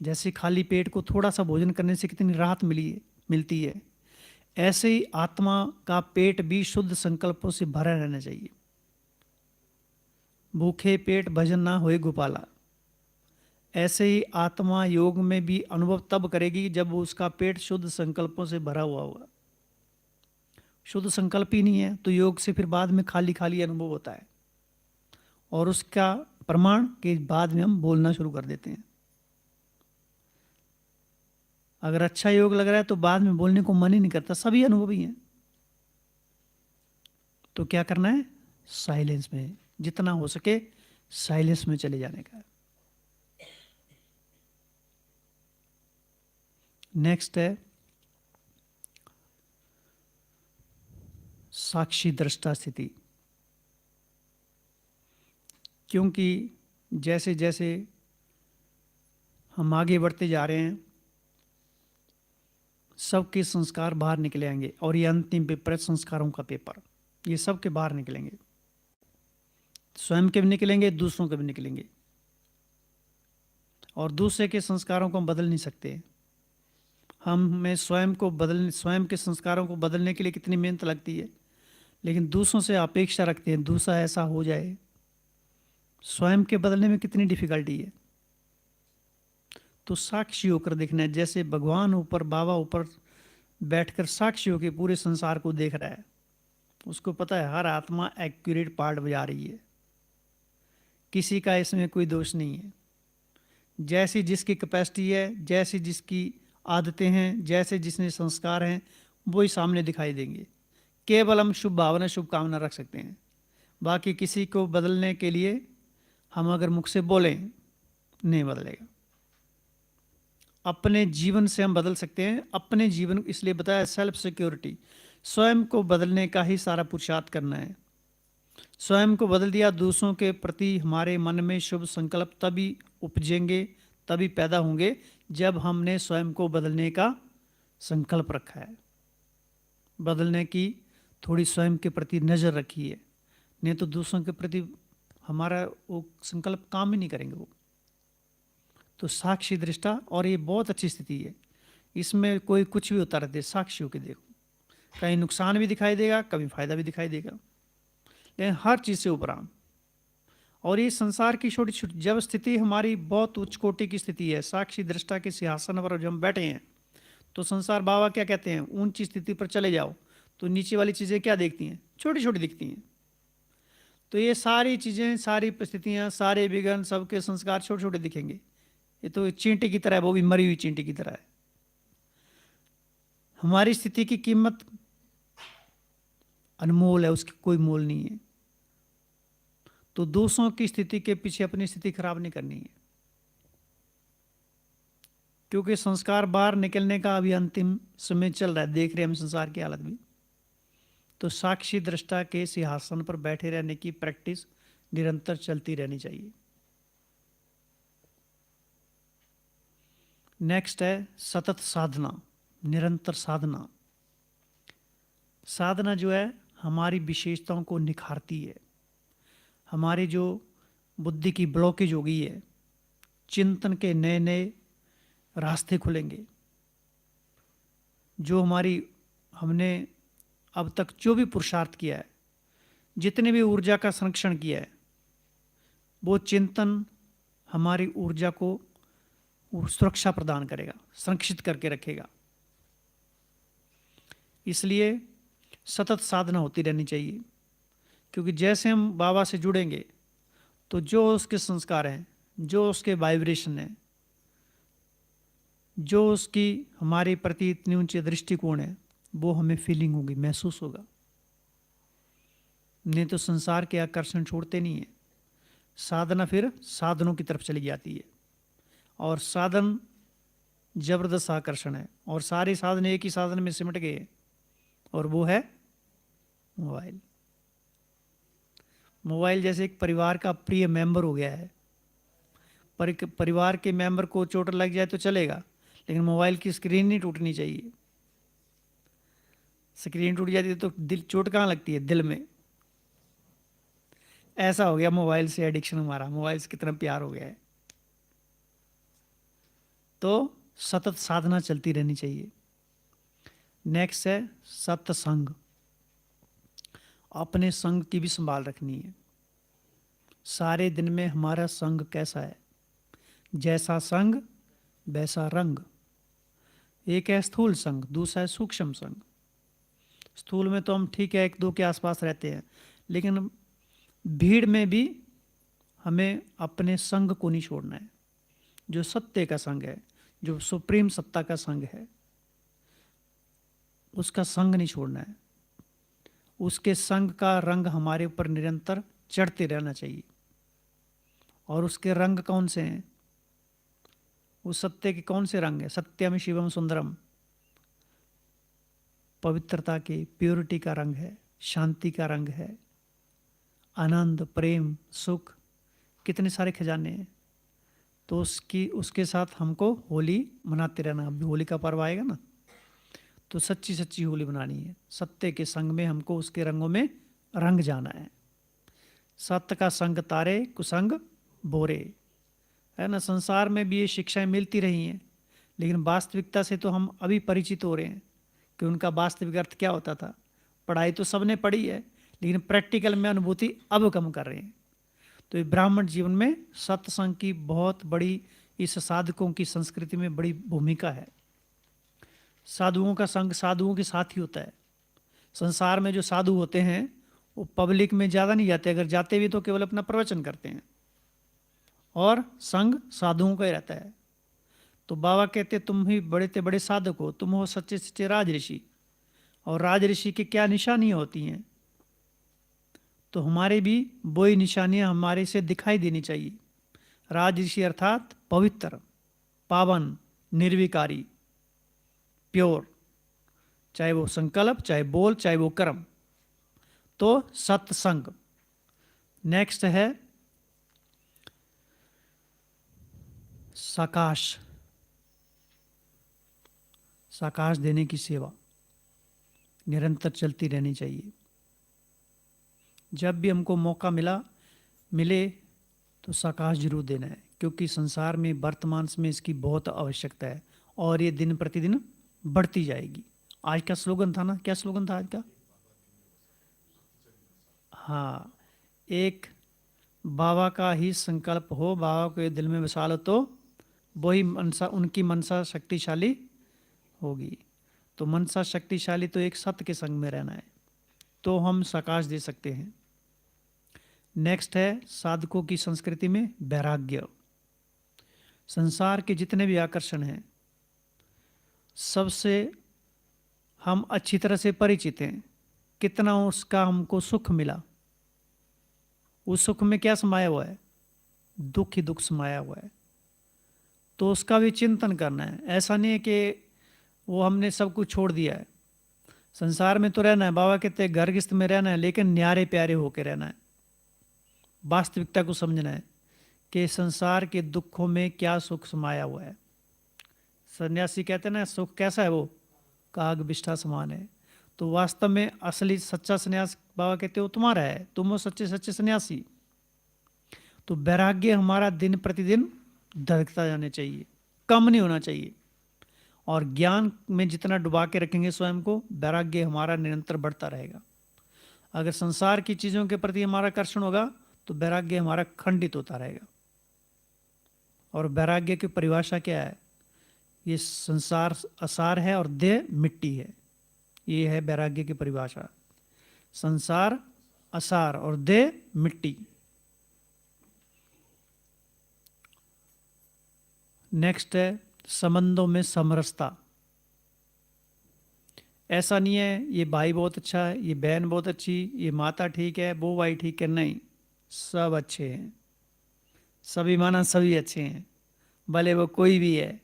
Speaker 1: जैसे खाली पेट को थोड़ा सा भोजन करने से कितनी राहत मिलती है, ऐसे ही आत्मा का पेट भी शुद्ध संकल्पों से भरा रहना चाहिए। भूखे पेट भजन ना होए गोपाला, ऐसे ही आत्मा योग में भी अनुभव तब करेगी जब उसका पेट शुद्ध संकल्पों से भरा हुआ होगा। शुद्ध संकल्प ही नहीं है तो योग से फिर बाद में खाली खाली अनुभव होता है, और उसका प्रमाण के बाद में हम बोलना शुरू कर देते हैं। अगर अच्छा योग लग रहा है तो बाद में बोलने को मन ही नहीं करता, सभी अनुभवी हैं। तो क्या करना है, साइलेंस में, जितना हो सके साइलेंस में चले जाने का। नेक्स्ट है साक्षी दृष्टा स्थिति। क्योंकि जैसे जैसे हम आगे बढ़ते जा रहे हैं सबके संस्कार बाहर निकले आएंगे, और ये अंतिम पेपर है संस्कारों का पेपर, ये सबके बाहर निकलेंगे, स्वयं के भी निकलेंगे, दूसरों के भी निकलेंगे। और दूसरे के संस्कारों को हम बदल नहीं सकते। हमें स्वयं के संस्कारों को बदलने के लिए कितनी मेहनत लगती है, लेकिन दूसरों से अपेक्षा रखते हैं दूसरा ऐसा हो जाए। स्वयं के बदलने में कितनी डिफिकल्टी है। तो साक्षी होकर देखना है, जैसे भगवान ऊपर, बाबा ऊपर बैठकर साक्षी होकर पूरे संसार को देख रहा है। उसको पता है हर आत्मा एक्यूरेट पार्ट बजा रही है, किसी का इसमें कोई दोष नहीं है। जैसी जिसकी कैपेसिटी है, जैसी जिसकी आदतें हैं, जैसे जिसने संस्कार हैं, वही सामने दिखाई देंगे। केवल हम शुभ भावना, शुभ कामना रख सकते हैं। बाकी किसी को बदलने के लिए हम अगर मुख से बोलें, नहीं बदलेगा। अपने जीवन से हम बदल सकते हैं। अपने जीवन, इसलिए बताया सेल्फ सिक्योरिटी, स्वयं को बदलने का ही सारा पुरुषार्थ करना है। स्वयं को बदल दिया, दूसरों के प्रति हमारे मन में शुभ संकल्प तभी उपजेंगे, तभी पैदा होंगे जब हमने स्वयं को बदलने का संकल्प रखा है, बदलने की थोड़ी स्वयं के प्रति नज़र रखी है। नहीं तो दूसरों के प्रति हमारा वो संकल्प काम ही नहीं करेंगे वो। तो साक्षी दृष्टा, और ये बहुत अच्छी स्थिति है, इसमें कोई कुछ भी होता रहता है। साक्षी होकर देखो, कहीं नुकसान भी दिखाई देगा, कभी फायदा भी दिखाई देगा, लेकिन हर चीज़ से उपराम। और ये संसार की छोटी छोटी जब स्थिति हमारी बहुत उच्च कोटि की स्थिति है, साक्षी दृष्टा के सिंहासन पर जब हम बैठे हैं, तो संसार बाबा क्या कहते हैं, ऊंची स्थिति पर चले जाओ, तो नीचे वाली चीज़ें क्या देखती हैं, छोटी छोटी दिखती हैं। तो ये सारी चीज़ें, सारी परिस्थितियाँ, सारे विघ्न, सबके संस्कार छोटे छोटे दिखेंगे। ये तो चींटी की तरह है, वो भी मरी हुई चींटी की तरह है। हमारी स्थिति की कीमत अनमोल है, उसकी कोई मोल नहीं है। तो दूसरों की स्थिति के पीछे अपनी स्थिति खराब नहीं करनी है, क्योंकि संस्कार बाहर निकलने का अभी अंतिम समय चल रहा है, देख रहे हैं हम संसार की हालत भी। तो साक्षी दृष्टा के सिंहासन पर बैठे रहने की प्रैक्टिस निरंतर चलती रहनी चाहिए। नेक्स्ट है सतत साधना, निरंतर साधना। साधना जो है हमारी विशेषताओं को निखारती है। हमारी जो बुद्धि की ब्लॉकेज हो गई है, चिंतन के नए नए रास्ते खुलेंगे। जो हमने अब तक जो भी पुरुषार्थ किया है, जितने भी ऊर्जा का संरक्षण किया है, वो चिंतन हमारी ऊर्जा को सुरक्षा प्रदान करेगा, संरक्षित करके रखेगा। इसलिए सतत साधना होती रहनी चाहिए, क्योंकि जैसे हम बाबा से जुड़ेंगे तो जो उसके संस्कार हैं, जो उसके वाइब्रेशन हैं, जो उसकी हमारे प्रति इतनी ऊंची दृष्टिकोण है, वो हमें फीलिंग होगी, महसूस होगा। नहीं तो संसार के आकर्षण छोड़ते नहीं है। साधना फिर साधनों की तरफ चली जाती है, और साधन जबरदस्त आकर्षण है, और सारे साधन एक ही साधन में सिमट गए, और वो है मोबाइल। मोबाइल जैसे एक परिवार का प्रिय मेंबर हो गया है। परिवार के मेंबर को चोट लग जाए तो चलेगा, लेकिन मोबाइल की स्क्रीन नहीं टूटनी चाहिए। स्क्रीन टूट जाती है तो दिल, चोट कहाँ लगती है, दिल में। ऐसा हो गया मोबाइल से एडिक्शन हमारा, मोबाइल से कितना प्यार हो गया है। तो सतत साधना चलती रहनी चाहिए। नेक्स्ट है सत्संग। अपने संग की भी संभाल रखनी है। सारे दिन में हमारा संग कैसा है, जैसा संग वैसा रंग। एक है स्थूल संग, दूसरा है सूक्ष्म संग। स्थूल में तो हम ठीक है एक दो के आसपास रहते हैं, लेकिन भीड़ में भी हमें अपने संग को नहीं छोड़ना है। जो सत्य का संग है, जो सुप्रीम सत्ता का संग है, उसका संग नहीं छोड़ना है। उसके संग का रंग हमारे ऊपर निरंतर चढ़ते रहना चाहिए। और उसके रंग कौन से हैं? उस सत्य के कौन से रंग है? सत्यम शिवम सुंदरम, पवित्रता के, प्योरिटी का रंग है, शांति का रंग है, आनंद, प्रेम, सुख, कितने सारे खजाने हैं। तो उसके साथ हमको होली मनाते रहना। अभी होली का पर्व आएगा ना, तो सच्ची सच्ची होली बनानी है। सत्य के संग में हमको उसके रंगों में रंग जाना है। सत्य का संग तारे, कुसंग बोरे, है ना। संसार में भी ये शिक्षाएं मिलती रही हैं, लेकिन वास्तविकता से तो हम अभी परिचित हो रहे हैं कि उनका वास्तविक अर्थ क्या होता था। पढ़ाई तो सबने पढ़ी है, लेकिन प्रैक्टिकल में अनुभूति अब कम कर रहे हैं। तो ये ब्राह्मण जीवन में सत्संग की बहुत बड़ी, इस साधकों की संस्कृति में बड़ी भूमिका है। साधुओं का संग साधुओं के साथ ही होता है। संसार में जो साधु होते हैं वो पब्लिक में ज़्यादा नहीं जाते, अगर जाते भी तो केवल अपना प्रवचन करते हैं, और संग साधुओं का ही रहता है। तो बाबा कहते तुम ही बड़े ते बड़े साधक हो, तुम हो सच्चे सच्चे राज ऋषि। और राज ऋषि की क्या निशानियाँ होती हैं? तो हमारे भी वही निशानियाँ हमारे से दिखाई देनी चाहिए। राज ऋषि अर्थात पवित्र, पावन, निर्विकारी, प्योर, चाहे वो संकल्प, चाहे बोल, चाहे वो कर्म। तो सत्संग। नेक्स्ट है साकाश, साकाश देने की सेवा निरंतर चलती रहनी चाहिए। जब भी हमको मौका मिले तो साकाश जरूर देना है, क्योंकि संसार में वर्तमान में इसकी बहुत आवश्यकता है और ये दिन प्रतिदिन बढ़ती जाएगी। आज का स्लोगन था ना, क्या स्लोगन था आज का? हाँ, एक बाबा का ही संकल्प हो, बाबा को दिल में बसा लो तो वही मनसा, उनकी मनसा शक्तिशाली होगी। तो मनसा शक्तिशाली तो एक सत्य के संग में रहना है, तो हम साकाश दे सकते हैं। नेक्स्ट है साधकों की संस्कृति में वैराग्य। संसार के जितने भी आकर्षण हैं सबसे हम अच्छी तरह से परिचित हैं। कितना उसका हमको सुख मिला, उस सुख में क्या समाया हुआ है? दुख ही दुख समाया हुआ है। तो उसका भी चिंतन करना है। ऐसा नहीं है कि वो हमने सब कुछ छोड़ दिया है। संसार में तो रहना है, बाबा कहते हैं घर गृहस्थ में रहना है, लेकिन न्यारे प्यारे होकर रहना है। वास्तविकता को समझना है कि संसार के दुखों में क्या सुख समाया हुआ है। सन्यासी कहते हैं ना, सुख कैसा है? वो काग बिष्ठा समान है। तो वास्तव में असली सच्चा सन्यास बाबा कहते हो तुम्हारा है, तुम हो सच्चे सच्चे सन्यासी। तो वैराग्य हमारा दिन प्रतिदिन धड़कता जाना चाहिए, कम नहीं होना चाहिए। और ज्ञान में जितना डुबा के रखेंगे स्वयं को, वैराग्य हमारा निरंतर बढ़ता रहेगा। अगर संसार की चीज़ों के प्रति हमारा आकर्षण होगा तो वैराग्य हमारा खंडित होता रहेगा। और वैराग्य की परिभाषा क्या है? ये संसार असार है और देह मिट्टी है। ये है वैराग्य की परिभाषा। संसार असार और देह मिट्टी। नेक्स्ट है संबंधों में समरसता। ऐसा नहीं है ये भाई बहुत अच्छा है, ये बहन बहुत अच्छी, ये माता ठीक है, वो भाई ठीक है, नहीं, सब अच्छे हैं। सभी माना सभी अच्छे हैं, भले वो कोई भी है,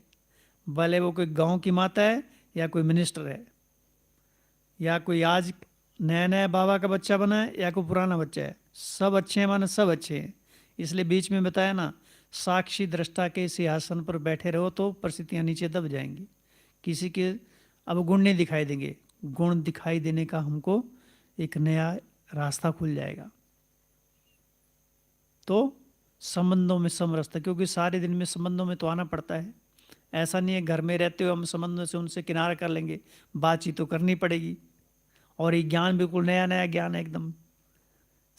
Speaker 1: भले वो कोई गांव की माता है या कोई मिनिस्टर है, या कोई आज नया नया बाबा का बच्चा बना है या कोई पुराना बच्चा है, सब अच्छे हैं माना सब अच्छे हैं। इसलिए बीच में बताया ना, साक्षी दृष्टा के सिंहासन पर बैठे रहो तो परिस्थितियाँ नीचे दब जाएंगी। किसी के अब गुण नहीं दिखाई देंगे, गुण दिखाई देने का हमको एक नया रास्ता खुल जाएगा। तो संबंधों में समरसता, क्योंकि सारे दिन में संबंधों में तो आना पड़ता है। ऐसा नहीं है घर में रहते हुए हम संबंधों से उनसे किनारा कर लेंगे, बातचीत तो करनी पड़ेगी। और ये ज्ञान बिल्कुल नया नया ज्ञान है, एकदम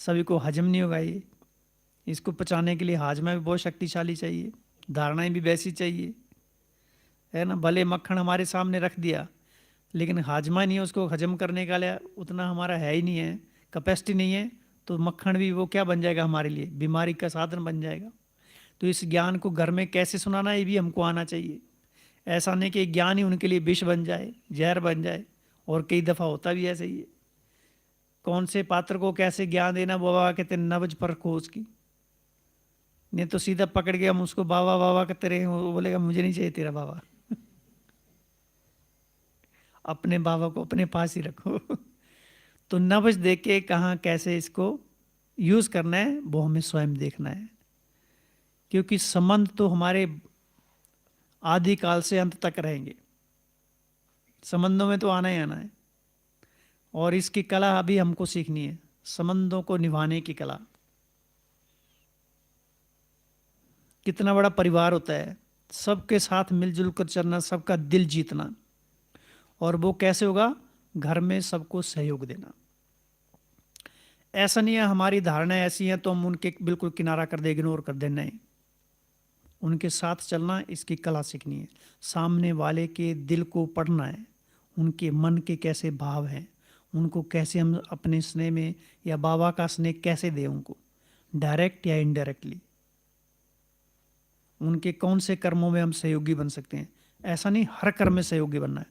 Speaker 1: सभी को हजम नहीं होगा ये। इसको पचाने के लिए हाजमा भी बहुत शक्तिशाली चाहिए, धारणाएं भी वैसी चाहिए, है ना। भले मक्खन हमारे सामने रख दिया, लेकिन हाजमा नहीं है, उसको हजम करने का लिया उतना हमारा है ही नहीं है, कैपेसिटी नहीं है, तो मक्खन भी वो क्या बन जाएगा, हमारे लिए बीमारी का साधन बन जाएगा। तो इस ज्ञान को घर में कैसे सुनाना, ये भी हमको आना चाहिए। ऐसा नहीं कि ज्ञान ही उनके लिए विष बन जाए, जहर बन जाए। और कई दफ़ा होता भी ऐसा ही है। कौन से पात्र को कैसे ज्ञान देना, वो बाबा कहते हैं नब्ज पर खोज की। नहीं तो सीधा पकड़ के हम उसको बाबा बाबा कहते रहे, वो बोलेगा मुझे नहीं चाहिए तेरा बाबा। अपने बाबा को अपने पास ही रखो। तो नब्ज देख के कहाँ कैसे इसको यूज करना है, वो हमें स्वयं देखना है। क्योंकि संबंध तो हमारे आदि काल से अंत तक रहेंगे, संबंधों में तो आना ही आना है। और इसकी कला अभी हमको सीखनी है, संबंधों को निभाने की कला। कितना बड़ा परिवार होता है, सबके साथ मिलजुल कर चलना, सबका दिल जीतना। और वो कैसे होगा, घर में सबको सहयोग देना। ऐसा नहीं है हमारी धारणाएं ऐसी हैं तो हम उनके बिल्कुल किनारा कर दे, इग्नोर कर दे, नहीं। उनके साथ चलना, इसकी कला सीखनी है। सामने वाले के दिल को पढ़ना है, उनके मन के कैसे भाव हैं, उनको कैसे हम अपने स्नेह में या बाबा का स्नेह कैसे दें उनको, डायरेक्ट या इनडायरेक्टली। उनके कौन से कर्मों में हम सहयोगी बन सकते हैं। ऐसा नहीं हर कर्म में सहयोगी बनना है,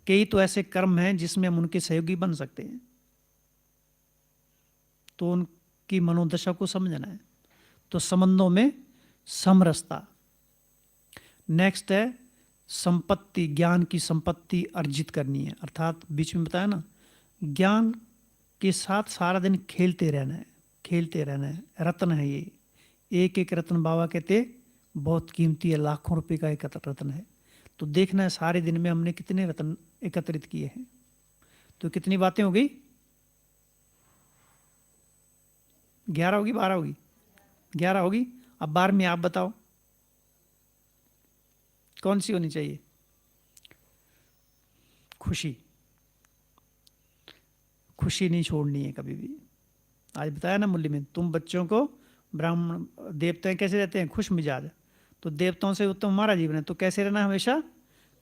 Speaker 1: कई तो ऐसे कर्म हैं जिसमें हम उनके सहयोगी बन सकते हैं। तो उनकी मनोदशा को समझना है। तो संबंधों में समरसता। नेक्स्ट है संपत्ति, ज्ञान की संपत्ति अर्जित करनी है। अर्थात बीच में बताया ना, ज्ञान के साथ सारा दिन खेलते रहना है, खेलते रहना है। रत्न है ये, एक एक रत्न बाबा कहते बहुत कीमती है, लाखों रुपए का एक रत्न है। तो देखना है सारे दिन में हमने कितने रत्न एकत्रित किए हैं। तो कितनी बातें हो गई, 11 होगी, 12 होगी, 11 होगी। अब 12 आप बताओ कौन सी होनी चाहिए। खुशी, खुशी नहीं छोड़नी है कभी भी। आज बताया ना मूल्य में, तुम बच्चों को, ब्राह्मण देवता कैसे रहते हैं, खुश मिजाज। तो देवताओं से उत्तम हमारा जीवन है, तो कैसे रहना, हमेशा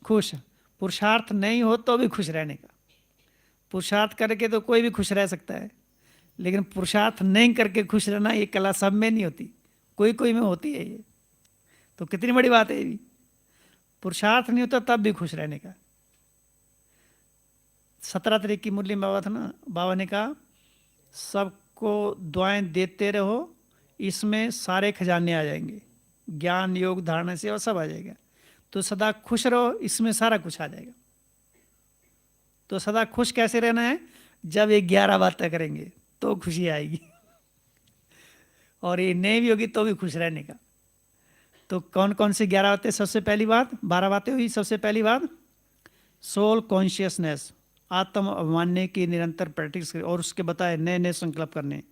Speaker 1: खुश। पुरुषार्थ नहीं हो तो भी खुश रहने का। पुरुषार्थ करके तो कोई भी खुश रह सकता है, लेकिन पुरुषार्थ नहीं करके खुश रहना, ये कला सब में नहीं होती, कोई कोई में होती है ये। तो कितनी बड़ी बात है ये भी। पुरुषार्थ नहीं होता तब भी खुश रहने का। 17 तारीख की मुरली में बाबा था ना, बाबा ने कहा सबको दुआएं देते रहो, इसमें सारे खजाने आ जाएंगे, ज्ञान योग धारणा से और सब आ जाएगा। तो सदा खुश रहो, इसमें सारा कुछ आ जाएगा। तो सदा खुश कैसे रहना है, जब ये 11 बातें करेंगे तो खुशी आएगी। और ये नहीं भी होगी तो भी खुश रहने का। तो कौन कौन सी 11 बातें, सबसे पहली बात, 12 बातें हुई। सबसे पहली बात सोल कॉन्शियसनेस, आत्म अवमानने की निरंतर प्रैक्टिस करें। और उसके बताए नए नए संकल्प करने।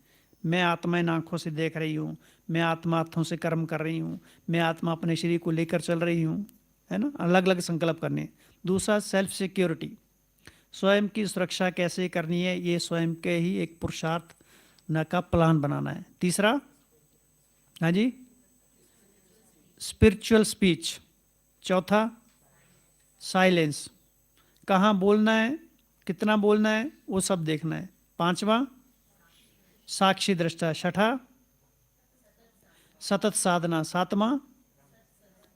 Speaker 1: मैं आत्मा इन आँखों से देख रही हूँ, मैं आत्मा हाथों से कर्म कर रही हूँ, मैं आत्मा अपने शरीर को लेकर चल रही हूँ, है ना। अलग अलग संकल्प करने। दूसरा सेल्फ सिक्योरिटी, स्वयं की सुरक्षा कैसे करनी है, ये स्वयं के ही एक पुरुषार्थ न का प्लान बनाना है। तीसरा, हाँ जी, स्पिरिचुअल स्पीच। चौथा, साइलेंस, कहाँ बोलना है, कितना बोलना है, वो सब देखना है। पांचवा, साक्षी दृष्टा। छठा, सतत साधना। सातवां,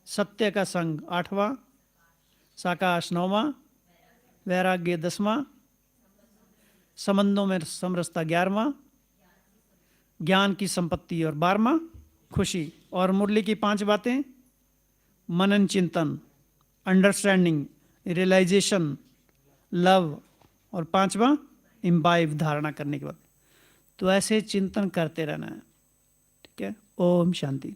Speaker 1: सत्य का संग। आठवां, साकाश। नौवां, वैराग्य। 10वां, संबंधों में समरसता। 11वां, ज्ञान की संपत्ति। और 12वां, खुशी। और मुरली की 5 बातें, मनन चिंतन, अंडरस्टैंडिंग, रियलाइजेशन, लव, और 5वां इम्बाइव, धारणा करने के बाद। तो ऐसे चिंतन करते रहना है, ठीक है। ओम शांति।